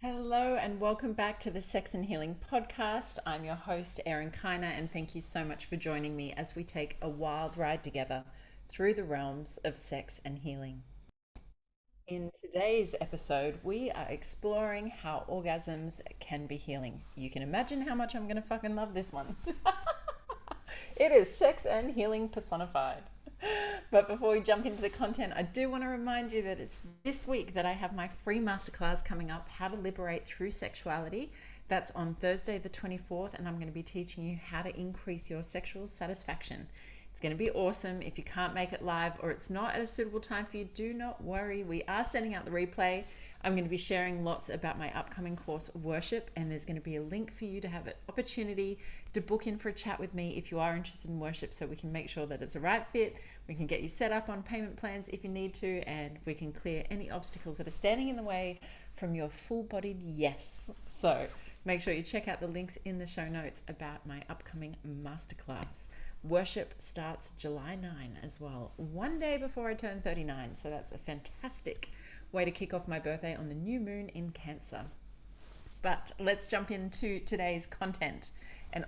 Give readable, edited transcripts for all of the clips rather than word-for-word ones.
Hello and welcome back to the Sex and Healing podcast. I'm your host, Erin, and thank you so much for joining me as we take a wild ride together through the realms of sex and healing. In today's episode, we are exploring how orgasms can be healing. You can imagine how much I'm going to fucking love this one. It is sex and healing personified. But before we jump into the content, I do want to remind you that it's this week that I have my free masterclass coming up, How to Liberate Through Sexuality. That's on Thursday the 24th, and I'm going to be teaching you how to increase your sexual satisfaction. It's going to be awesome. If you can't make it live or it's not at a suitable time for you, do not worry. We are sending out the replay. I'm going to be sharing lots about my upcoming course, Worship, and there's going to be a link for you to have an opportunity to book in for a chat with me if you are interested in worship, so we can make sure that it's a right fit. We can get you set up on payment plans if you need to, and we can clear any obstacles that are standing in the way from your full-bodied yes. So make sure you check out the links in the show notes about my upcoming masterclass. Worship starts July 9 as well, one day before I turn 39. So that's a fantastic way to kick off my birthday on the new moon in Cancer. But let's jump into today's content. And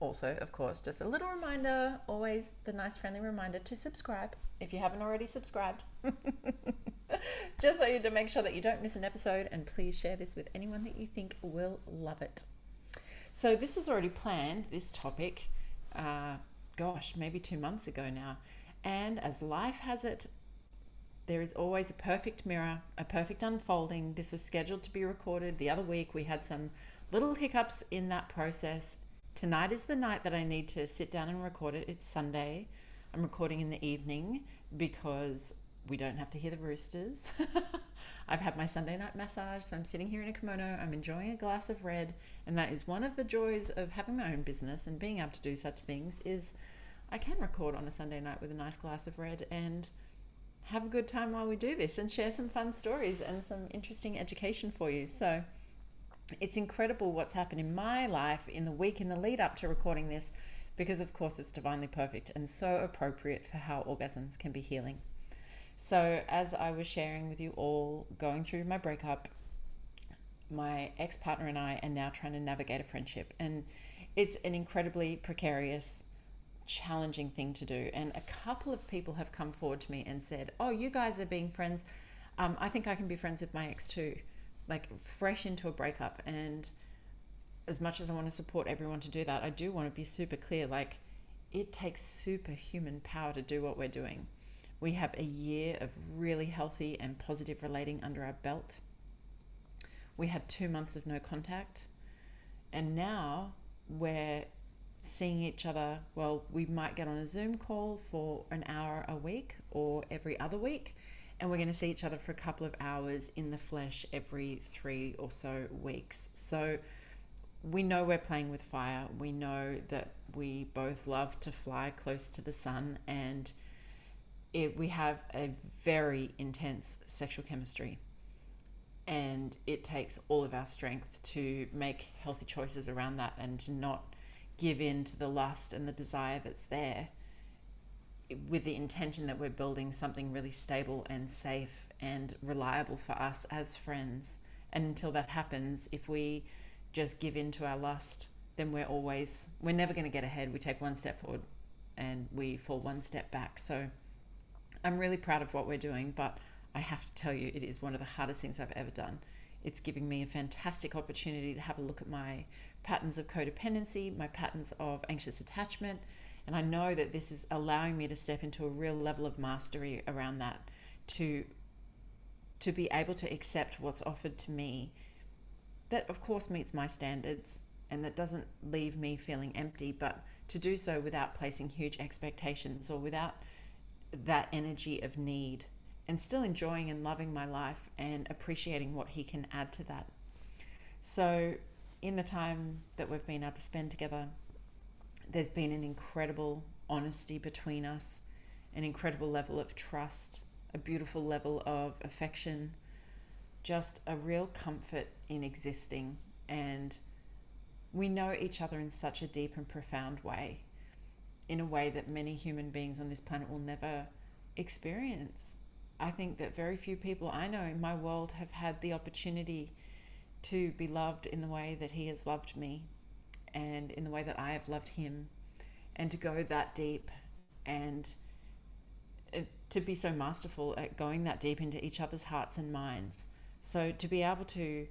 also, of course, just a little reminder, always the nice friendly reminder to subscribe if you haven't already subscribed. Just so you to make sure that you don't miss an episode, and please share this with anyone that you think will love it. So this was already planned, this topic, maybe 2 months ago now. And as life has it, there is always a perfect mirror, a perfect unfolding. This was scheduled to be recorded the other week. We had some little hiccups in that process. Tonight is the night that I need to sit down and record it. It's Sunday. I'm recording in the evening because we don't have to hear the roosters. I've had my Sunday night massage, so I'm sitting here in a kimono. I'm enjoying a glass of red, and that is one of the joys of having my own business and being able to do such things is I can record on a Sunday night with a nice glass of red and have a good time while we do this and share some fun stories and some interesting education for you. So it's incredible what's happened in my life in the week in the lead up to recording this, because of course it's divinely perfect and so appropriate for how orgasms can be healing. So as I was sharing with you all, going through my breakup, my ex-partner and I are now trying to navigate a friendship, and it's an incredibly precarious, challenging thing to do. And a couple of people have come forward to me and said, oh, you guys are being friends. I think I can be friends with my ex too, like fresh into a breakup. And as much as I want to support everyone to do that, I do want to be super clear, like it takes superhuman power to do what we're doing. We have a year of really healthy and positive relating under our belt. We had 2 months of no contact, and now we're seeing each other. Well, we might get on a Zoom call for an hour a week or every other week, and we're going to see each other for a couple of hours in the flesh every 3 or so weeks. So we know we're playing with fire. We know that we both love to fly close to the sun, and we have a very intense sexual chemistry, and it takes all of our strength to make healthy choices around that and to not give in to the lust and the desire that's there, with the intention that we're building something really stable and safe and reliable for us as friends. And until that happens, if we just give in to our lust, then we're never going to get ahead. We take one step forward and we fall one step back. So I'm really proud of what we're doing, but I have to tell you, it is one of the hardest things I've ever done. It's giving me a fantastic opportunity to have a look at my patterns of codependency, my patterns of anxious attachment, and I know that this is allowing me to step into a real level of mastery around that, to be able to accept what's offered to me that of course meets my standards and that doesn't leave me feeling empty, but to do so without placing huge expectations or without that energy of need, and still enjoying and loving my life and appreciating what he can add to that. So in the time that we've been able to spend together, there's been an incredible honesty between us, an incredible level of trust, a beautiful level of affection, just a real comfort in existing. And we know each other in such a deep and profound way, in a way that many human beings on this planet will never experience. I think that very few people I know in my world have had the opportunity to be loved in the way that he has loved me and in the way that I have loved him, and to go that deep and to be so masterful at going that deep into each other's hearts and minds. So to be able to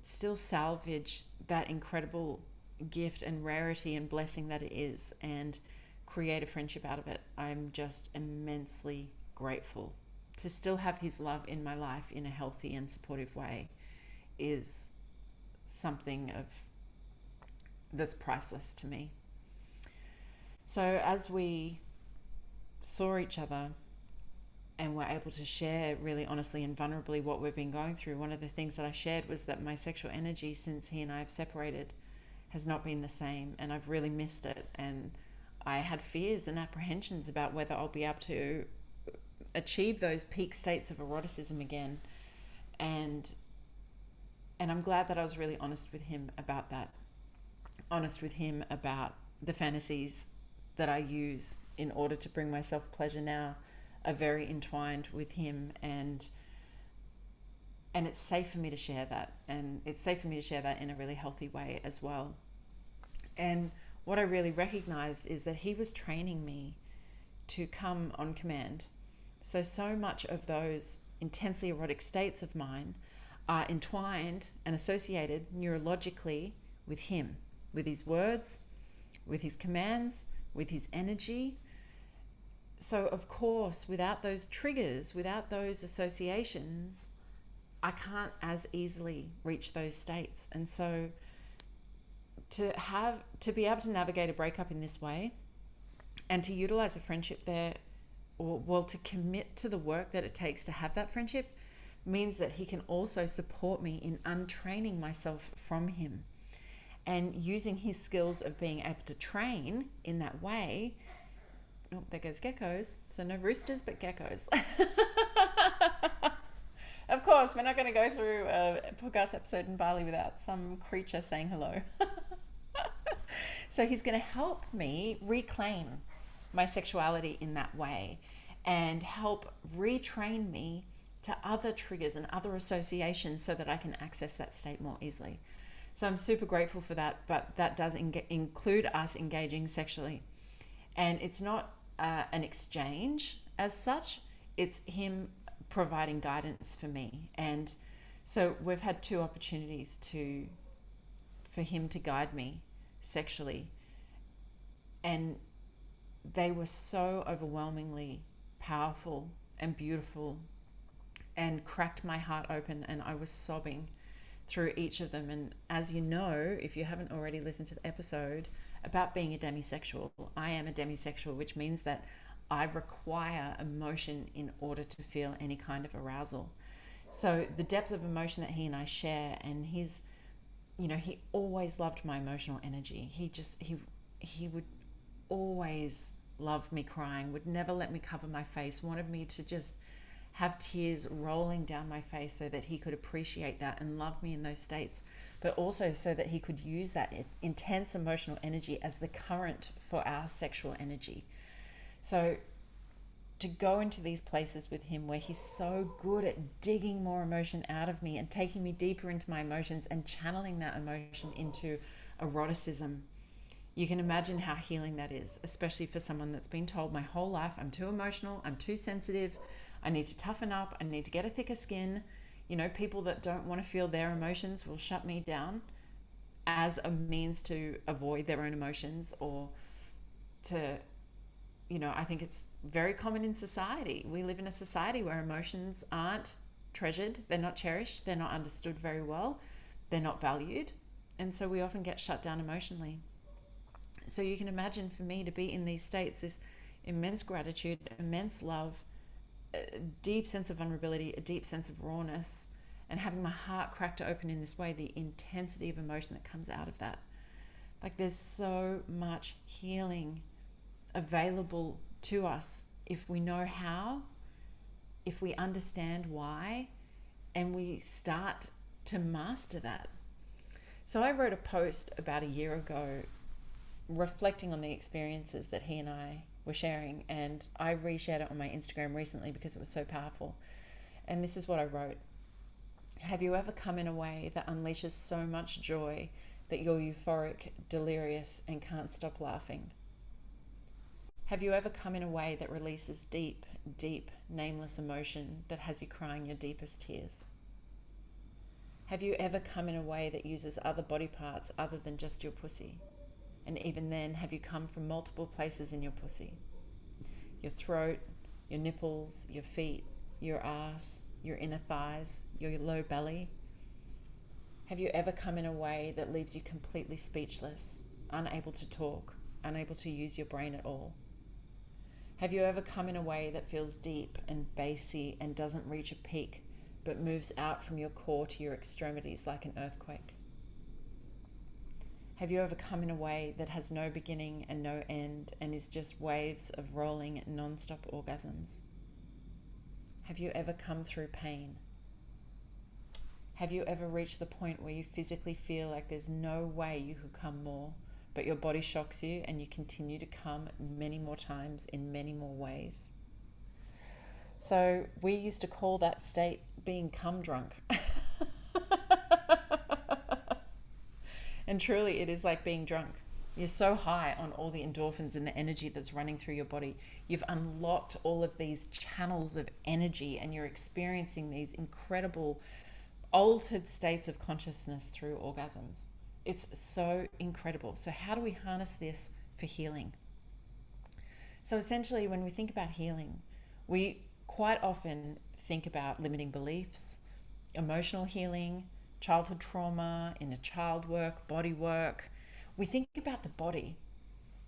still salvage that incredible gift and rarity and blessing that it is and create a friendship out of it, I'm just immensely grateful. To still have his love in my life in a healthy and supportive way is something that's priceless to me. So as we saw each other and were able to share really honestly and vulnerably what we've been going through, one of the things that I shared was that my sexual energy since he and I have separated has not been the same, and I've really missed it. And I had fears and apprehensions about whether I'll be able to achieve those peak states of eroticism again. And I'm glad that I was really honest with him about that. Honest with him about the fantasies that I use in order to bring myself pleasure now are very entwined with him, and it's safe for me to share that, and it's safe for me to share that in a really healthy way as well. And what I really recognized is that he was training me to come on command. So much of those intensely erotic states of mine are entwined and associated neurologically with him, with his words, with his commands, with his energy. So of course, without those triggers, without those associations, I can't as easily reach those states. And so to be able to navigate a breakup in this way and to utilize a friendship there, or to commit to the work that it takes to have that friendship, means that he can also support me in untraining myself from him and using his skills of being able to train in that way. Oh, there goes geckos. So no roosters, but geckos. Of course, we're not going to go through a podcast episode in Bali without some creature saying hello. So he's going to help me reclaim my sexuality in that way and help retrain me to other triggers and other associations so that I can access that state more easily. So I'm super grateful for that, but that does include us engaging sexually. And it's not an exchange as such, it's him providing guidance for me. And so we've had two opportunities for him to guide me sexually, and they were so overwhelmingly powerful and beautiful and cracked my heart open, and I was sobbing through each of them. And as you know, if you haven't already listened to the episode about being a demisexual, I am a demisexual, which means that I require emotion in order to feel any kind of arousal. So the depth of emotion that he and I share, and his, he always loved my emotional energy. He would always love me crying, would never let me cover my face, wanted me to just have tears rolling down my face so that he could appreciate that and love me in those states, but also so that he could use that intense emotional energy as the current for our sexual energy. So to go into these places with him where he's so good at digging more emotion out of me and taking me deeper into my emotions and channeling that emotion into eroticism, you can imagine how healing that is, especially for someone that's been told my whole life, I'm too emotional, I'm too sensitive, I need to toughen up, I need to get a thicker skin. People that don't want to feel their emotions will shut me down as a means to avoid their own emotions, or to, I think it's very common in society. We live in a society where emotions aren't treasured, they're not cherished, they're not understood very well, they're not valued. And so we often get shut down emotionally. So you can imagine for me to be in these states, this immense gratitude, immense love, a deep sense of vulnerability, a deep sense of rawness, and having my heart cracked open in this way, the intensity of emotion that comes out of that. Like, there's so much healing available to us if we know how, if we understand why, and we start to master that. So I wrote a post about a year ago reflecting on the experiences that he and I were sharing, and I reshared it on my Instagram recently because it was so powerful. And this is what I wrote. Have you ever come in a way that unleashes so much joy that you're euphoric, delirious, and can't stop laughing? Have you ever come in a way that releases deep, deep, nameless emotion that has you crying your deepest tears? Have you ever come in a way that uses other body parts other than just your pussy? And even then, have you come from multiple places in your pussy? Your throat, your nipples, your feet, your ass, your inner thighs, your low belly? Have you ever come in a way that leaves you completely speechless, unable to talk, unable to use your brain at all? Have you ever come in a way that feels deep and bassy and doesn't reach a peak, but moves out from your core to your extremities like an earthquake? Have you ever come in a way that has no beginning and no end and is just waves of rolling non-stop orgasms? Have you ever come through pain? Have you ever reached the point where you physically feel like there's no way you could come more, but your body shocks you and you continue to come many more times in many more ways? So we used to call that state being cum drunk. And truly, it is like being drunk. You're so high on all the endorphins and the energy that's running through your body. You've unlocked all of these channels of energy and you're experiencing these incredible altered states of consciousness through orgasms. It's so incredible. So how do we harness this for healing? So essentially, when we think about healing, we quite often think about limiting beliefs, emotional healing, childhood trauma, inner child work, body work. We think about the body,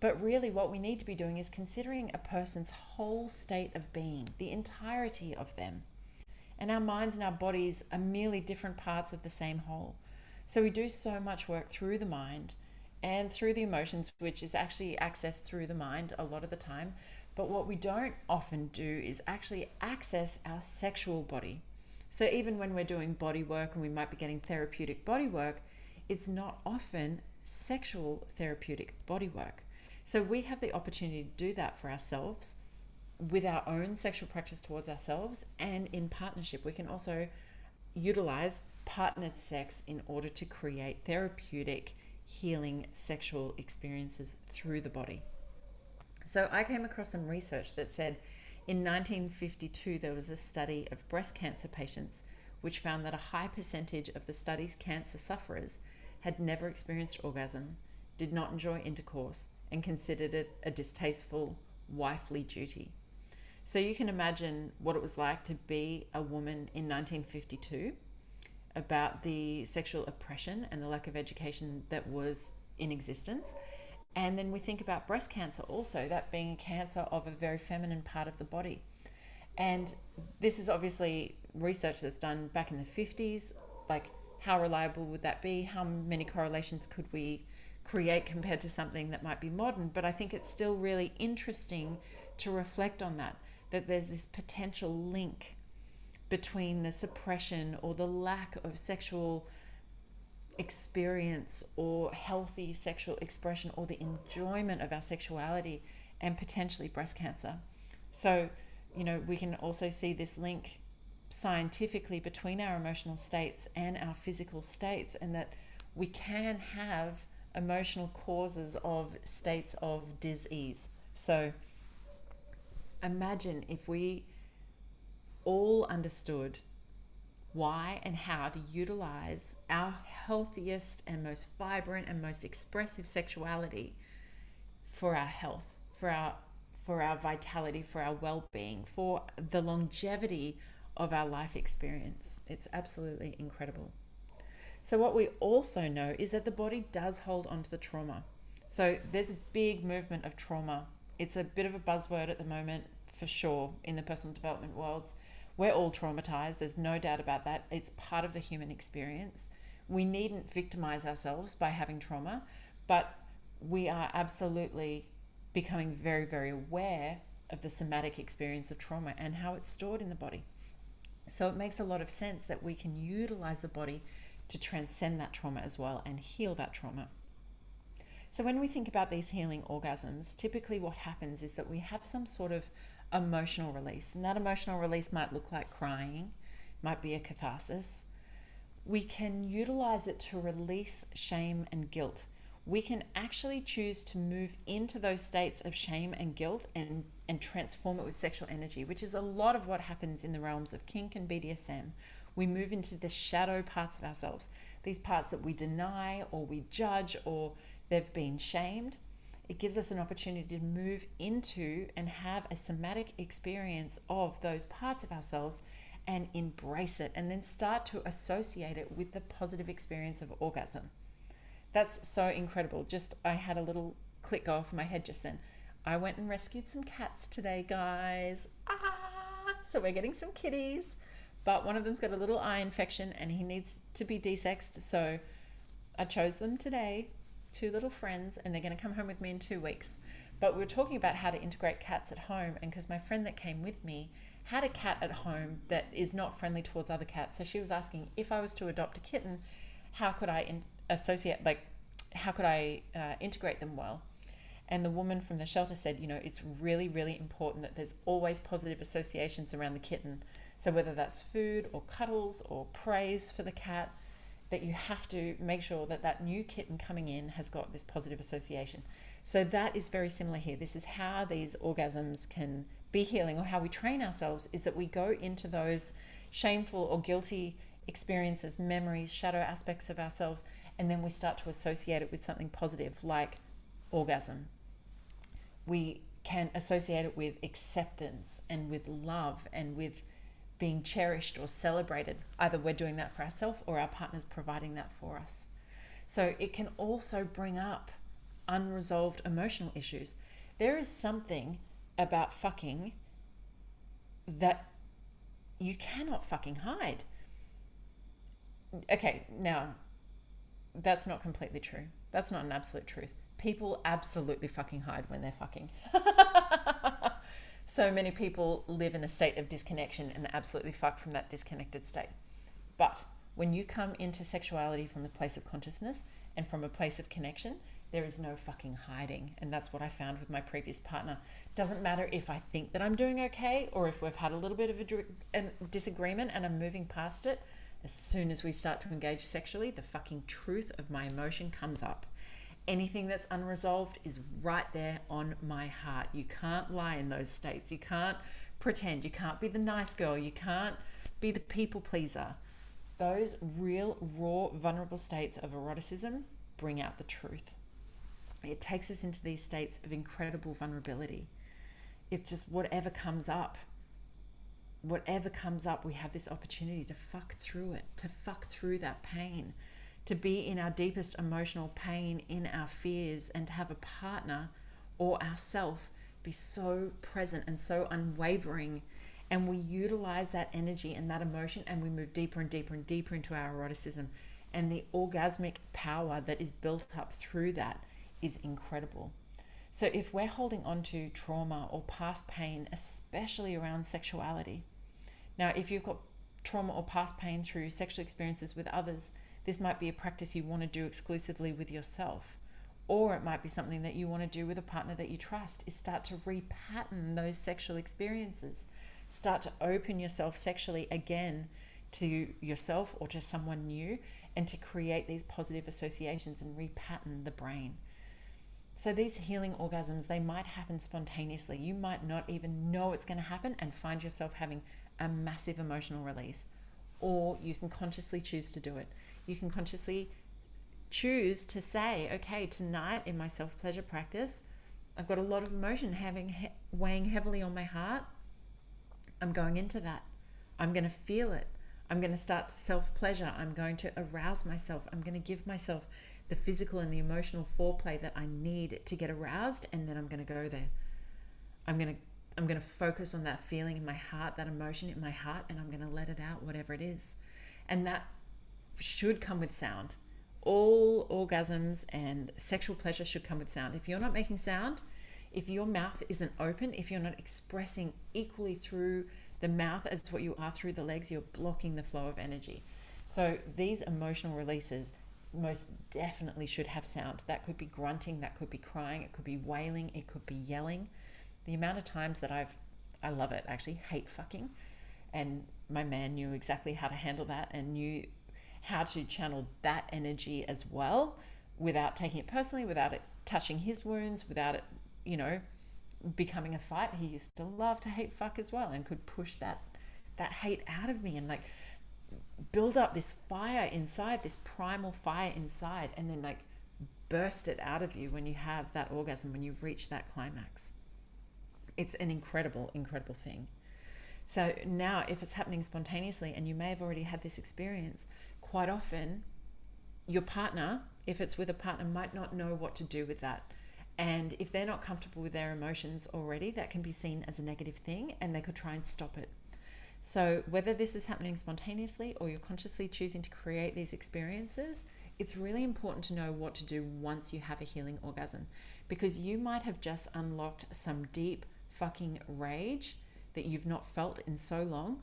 but really what we need to be doing is considering a person's whole state of being, the entirety of them. And our minds and our bodies are merely different parts of the same whole. So we do so much work through the mind and through the emotions, which is actually accessed through the mind a lot of the time. But what we don't often do is actually access our sexual body. So even when we're doing body work and we might be getting therapeutic body work, it's not often sexual therapeutic body work. So we have the opportunity to do that for ourselves with our own sexual practice towards ourselves, and in partnership we can also utilize partnered sex in order to create therapeutic healing sexual experiences through the body. So I came across some research that said in 1952 there was a study of breast cancer patients which found that a high percentage of the study's cancer sufferers had never experienced orgasm, did not enjoy intercourse, and considered it a distasteful wifely duty. So you can imagine what it was like to be a woman in 1952, about the sexual oppression and the lack of education that was in existence. And then we think about breast cancer also, that being a cancer of a very feminine part of the body. And this is obviously research that's done back in the 50s. Like, how reliable would that be? How many correlations could we create compared to something that might be modern? But I think it's still really interesting to reflect on that there's this potential link between the suppression or the lack of sexual experience or healthy sexual expression or the enjoyment of our sexuality and potentially breast cancer. So, we can also see this link scientifically between our emotional states and our physical states, and that we can have emotional causes of states of disease. So imagine if we all understood why and how to utilize our healthiest and most vibrant and most expressive sexuality for our health, for our vitality, for our well-being, for the longevity of our life experience. It's absolutely incredible. So what we also know is that the body does hold on to the trauma. So there's a big movement of trauma. It's a bit of a buzzword at the moment, for sure, in the personal development worlds. We're all traumatized. There's no doubt about that. It's part of the human experience. We needn't victimize ourselves by having trauma, but we are absolutely becoming very, very aware of the somatic experience of trauma and how it's stored in the body. So it makes a lot of sense that we can utilize the body to transcend that trauma as well and heal that trauma. So when we think about these healing orgasms, typically what happens is that we have some sort of emotional release, and that emotional release might look like crying, might be a catharsis, we can utilize it to release shame and guilt. We can actually choose to move into those states of shame and guilt and transform it with sexual energy, which is a lot of what happens in the realms of kink and BDSM. We move into the shadow parts of ourselves, these parts that we deny or we judge or they've been shamed. It gives us an opportunity to move into and have a somatic experience of those parts of ourselves and embrace it, and then start to associate it with the positive experience of orgasm. That's so incredible. I had a little click go off my head just then. I went and rescued some cats today, guys. So we're getting some kitties, but one of them's got a little eye infection and he needs to be desexed. So I chose them today, 2 little friends, and they're going to come home with me in 2 weeks. But we were talking about how to integrate cats at home, and because my friend that came with me had a cat at home that is not friendly towards other cats. So she was asking, if I was to adopt a kitten, how could I integrate them well? And the woman from the shelter said, it's really, really important that there's always positive associations around the kitten. So whether that's food or cuddles or praise for the cat, that you have to make sure that that new kitten coming in has got this positive association. So that is very similar here. This is how these orgasms can be healing, or how we train ourselves, is that we go into those shameful or guilty experiences, memories, shadow aspects of ourselves, and then we start to associate it with something positive like orgasm. We can associate it with acceptance and with love and with being cherished or celebrated. Either we're doing that for ourselves or our partner's providing that for us. So it can also bring up unresolved emotional issues. There is something about fucking that you cannot fucking hide. Okay, now that's not completely true. That's not an absolute truth. People absolutely fucking hide when they're fucking. So many people live in a state of disconnection and absolutely fuck from that disconnected state. But when you come into sexuality from a place of consciousness and from a place of connection, there is no fucking hiding. And that's what I found with my previous partner. Doesn't matter if I think that I'm doing okay or if we've had a little bit of a disagreement and I'm moving past it. As soon as we start to engage sexually, the fucking truth of my emotion comes up. Anything that's unresolved is right there on my heart. You can't lie in those states. You can't pretend. You can't be the nice girl. You can't be the people pleaser. Those real, raw, vulnerable states of eroticism bring out the truth. It takes us into these states of incredible vulnerability. It's just whatever comes up, we have this opportunity to fuck through it, to fuck through that pain, to be in our deepest emotional pain, in our fears, and to have a partner or ourself be so present and so unwavering. And we utilize that energy and that emotion, and we move deeper and deeper and deeper into our eroticism. And the orgasmic power that is built up through that is incredible. So if we're holding on to trauma or past pain, especially around sexuality, now if you've got trauma or past pain through sexual experiences with others, this might be a practice you want to do exclusively with yourself. Or it might be something that you want to do with a partner that you trust, is start to repattern those sexual experiences. Start to open yourself sexually again to yourself or to someone new, and to create these positive associations and repattern the brain. So these healing orgasms, they might happen spontaneously. You might not even know it's going to happen and find yourself having a massive emotional release. Or you can consciously choose to do it. You can consciously choose to say, okay, tonight in my self-pleasure practice, I've got a lot of emotion weighing heavily on my heart. I'm going into that. I'm going to feel it. I'm going to start to self-pleasure. I'm going to arouse myself. I'm going to give myself the physical and the emotional foreplay that I need to get aroused, and then I'm going to go there. I'm going to focus on that feeling in my heart, that emotion in my heart, and I'm going to let it out, whatever it is. And that should come with sound. All orgasms and sexual pleasure should come with sound. If you're not making sound, if your mouth isn't open, if you're not expressing equally through the mouth as what you are through the legs, you're blocking the flow of energy. So these emotional releases most definitely should have sound. That could be grunting, that could be crying, it could be wailing, it could be yelling. The amount of times that I love it, actually hate fucking, and my man knew exactly how to handle that and knew how to channel that energy as well without taking it personally, without it touching his wounds, without it, becoming a fight. He used to love to hate fuck as well, and could push that hate out of me and like build up this fire inside, this primal fire inside, and then like burst it out of you when you have that orgasm, when you reach that climax. It's an incredible, incredible thing. So now if it's happening spontaneously, and you may have already had this experience, quite often your partner, if it's with a partner, might not know what to do with that. And if they're not comfortable with their emotions already, that can be seen as a negative thing, and they could try and stop it. So whether this is happening spontaneously or you're consciously choosing to create these experiences, it's really important to know what to do once you have a healing orgasm, because you might have just unlocked some deep fucking rage that you've not felt in so long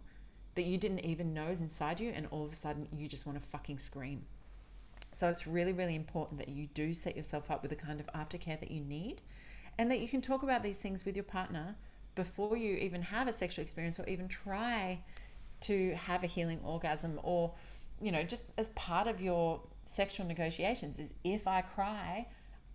that you didn't even know is inside you, and all of a sudden you just want to fucking scream. So it's really, really important that you do set yourself up with the kind of aftercare that you need, and that you can talk about these things with your partner before you even have a sexual experience, or even try to have a healing orgasm, or, just as part of your sexual negotiations is, if I cry,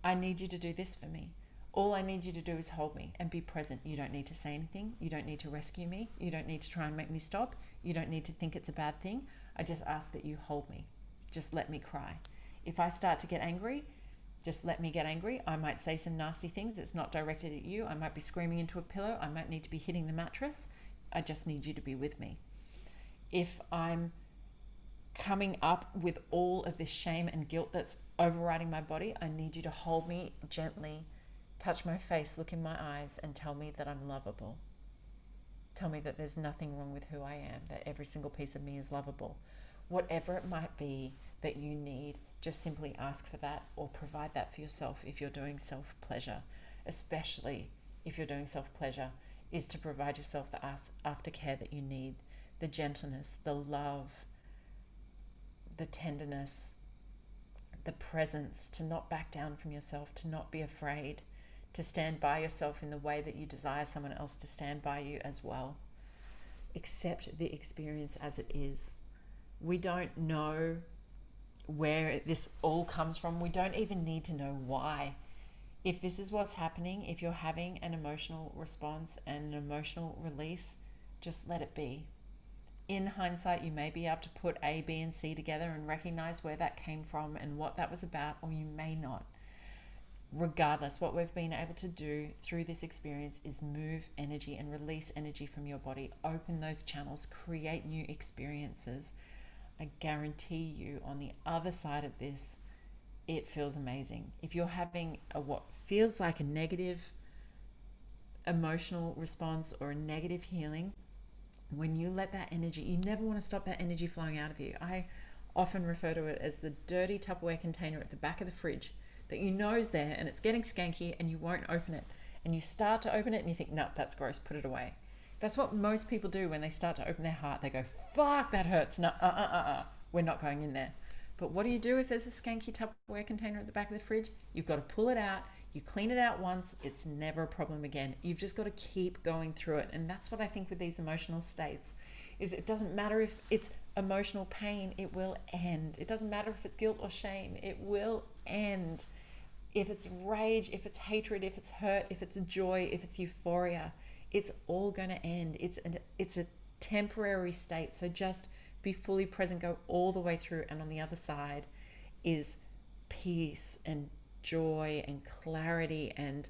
I need you to do this for me. All I need you to do is hold me and be present. You don't need to say anything. You don't need to rescue me. You don't need to try and make me stop. You don't need to think it's a bad thing. I just ask that you hold me. Just let me cry. If I start to get angry, just let me get angry. I might say some nasty things. It's not directed at you. I might be screaming into a pillow. I might need to be hitting the mattress. I just need you to be with me. If I'm coming up with all of this shame and guilt that's overriding my body, I need you to hold me gently, touch my face, look in my eyes, and tell me that I'm lovable. Tell me that there's nothing wrong with who I am, that every single piece of me is lovable. Whatever it might be that you need, just simply ask for that, or provide that for yourself if you're doing self-pleasure. Especially if you're doing self-pleasure, is to provide yourself the aftercare that you need, the gentleness, the love, the tenderness, the presence, to not back down from yourself, to not be afraid, to stand by yourself in the way that you desire someone else to stand by you as well. Accept the experience as it is. We don't know where this all comes from. We don't even need to know why. If this is what's happening, if you're having an emotional response and an emotional release, just let it be. In hindsight, you may be able to put A, B, and C together and recognize where that came from and what that was about, or you may not. Regardless, what we've been able to do through this experience is move energy and release energy from your body, open those channels, create new experiences. I guarantee you, on the other side of this, it feels amazing. If you're having what feels like a negative emotional response or a negative healing, when you let that energy, you never want to stop that energy flowing out of you. I often refer to it as the dirty Tupperware container at the back of the fridge that you know is there, and it's getting skanky and you won't open it. And you start to open it and you think, no, that's gross, put it away. That's what most people do when they start to open their heart. They go, fuck, that hurts. No, we're not going in there. But what do you do if there's a skanky Tupperware container at the back of the fridge? You've got to pull it out. You clean it out once. It's never a problem again. You've just got to keep going through it. And that's what I think with these emotional states is, it doesn't matter if it's emotional pain, it will end. It doesn't matter if it's guilt or shame, it will end. If it's rage, if it's hatred, if it's hurt, if it's joy, if it's euphoria, it's all going to end. It's a temporary state. So just be fully present, go all the way through, and on the other side is peace and joy and clarity and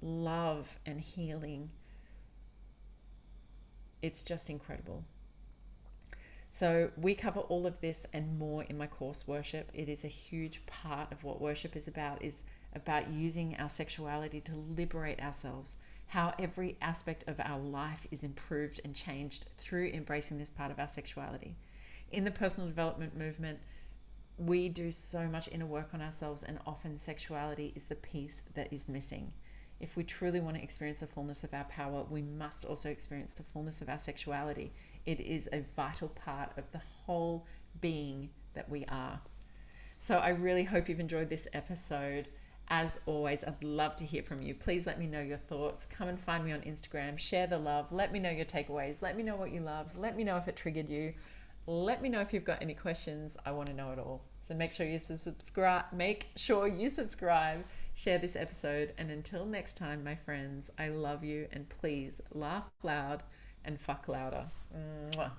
love and healing. It's just incredible. So we cover all of this and more in my course, Worship. It is a huge part of what worship is about using our sexuality to liberate ourselves, how every aspect of our life is improved and changed through embracing this part of our sexuality. In the personal development movement, we do so much inner work on ourselves, and often sexuality is the piece that is missing. If we truly want to experience the fullness of our power, we must also experience the fullness of our sexuality. It is a vital part of the whole being that we are. So I really hope you've enjoyed this episode. As always, I'd love to hear from you. Please let me know your thoughts. Come and find me on Instagram. Share the love. Let me know your takeaways. Let me know what you loved. Let me know if it triggered you. Let me know if you've got any questions. I want to know it all. So make sure you subscribe, share this episode, and until next time, my friends, I love you, and please laugh loud and fuck louder. Mwah.